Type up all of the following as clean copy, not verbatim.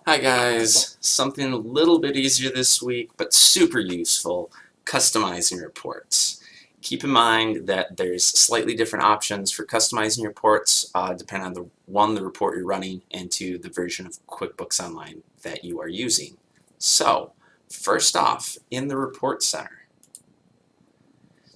Hi guys, something a little bit easier this week, but super useful, customizing reports. Keep in mind that there's slightly different options for customizing reports depending on the report you're running, and to the version of QuickBooks Online that you are using. So, first off, in the Report Center,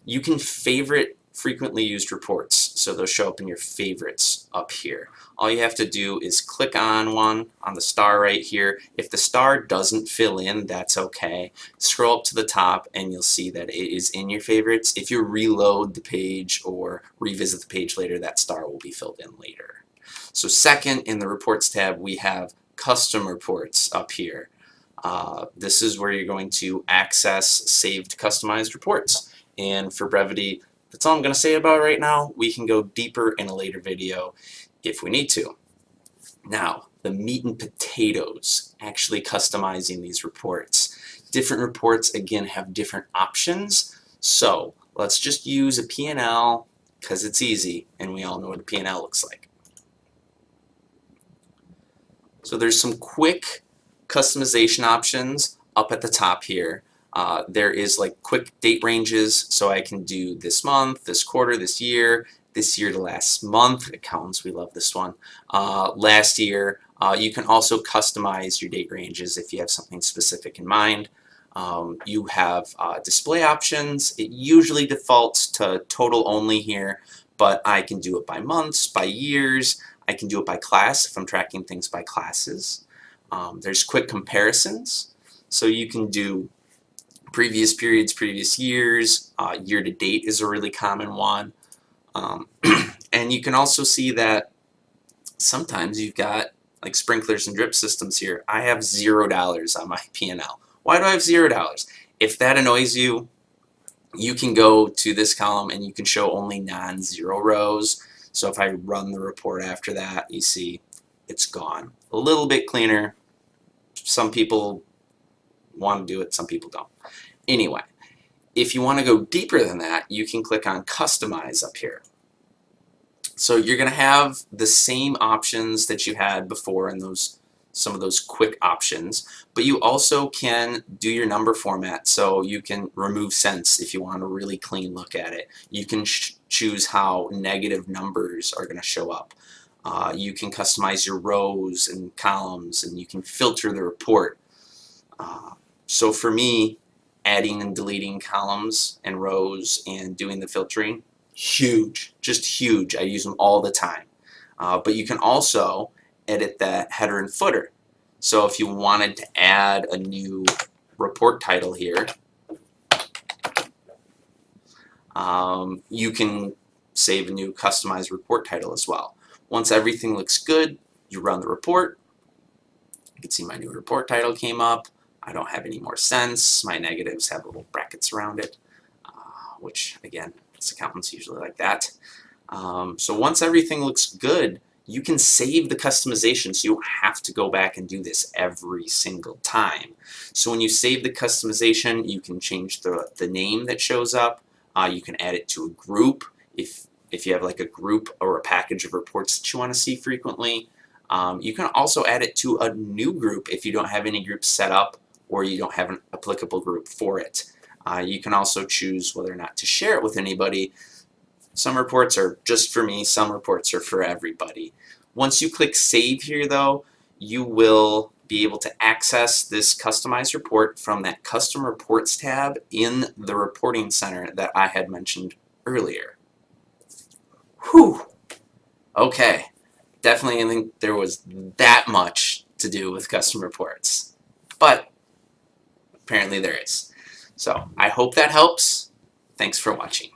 you can favorite frequently used reports, so they'll show up in your favorites up here. All you have to do is click on one on the star right here. If the star doesn't fill in, that's okay. Scroll up to the top and you'll see that it is in your favorites. If you reload the page or revisit the page later, that star will be filled in later. So second, in the Reports tab, we have Custom Reports up here. This is where you're going to access saved customized reports. And for brevity, that's all I'm going to say about it right now. We can go deeper in a later video if we need to. Now, the meat and potatoes, actually customizing these reports. Different reports, again, have different options. So let's just use a P&L because it's easy and we all know what a P&L looks like. So there's some quick customization options up at the top here. There is like quick date ranges, so I can do this month, this quarter, this year to last month. Accountants, we love this one. Last year. You can also customize your date ranges if you have something specific in mind. You have display options. It usually defaults to total only here, but I can do it by months, by years. I can do it by class if I'm tracking things by classes. There's quick comparisons, so you can do previous periods, previous years. Year to date is a really common one. And you can also see that sometimes you've got like sprinklers and drip systems here. I have $0 on my P&L. Why do I have $0? If that annoys you, you can go to this column and you can show only non-zero rows. So if I run the report after that, you see it's gone. A little bit cleaner. Some people want to do it, some people don't. Anyway, if you want to go deeper than that, you can click on Customize up here. So you're going to have the same options that you had before in some of those quick options, but you also can do your number format, so you can remove cents if you want a really clean look at it. You can choose how negative numbers are going to show up. You can customize your rows and columns, and you can filter the report. So for me, adding and deleting columns and rows and doing the filtering, huge, just huge. I use them all the time. But you can also edit the header and footer. So if you wanted to add a new report title here, you can save a new customized report title as well. Once everything looks good, you run the report. You can see my new report title came up. I don't have any more cents. My negatives have little brackets around it, which again, as accountants usually like that. So once everything looks good, you can save the customization, so you don't have to go back and do this every single time. So when you save the customization, you can change the name that shows up. You can add it to a group if you have like a group or a package of reports that you want to see frequently. You can also add it to a new group if you don't have any groups set up or you don't have an applicable group for it. You can also choose whether or not to share it with anybody. Some reports are just for me, some reports are for everybody. Once you click Save here though, you will be able to access this customized report from that Custom Reports tab in the Reporting Center that I had mentioned earlier. Whew! Okay, definitely didn't think there was that much to do with custom reports, but apparently there is. So I hope that helps. Thanks for watching.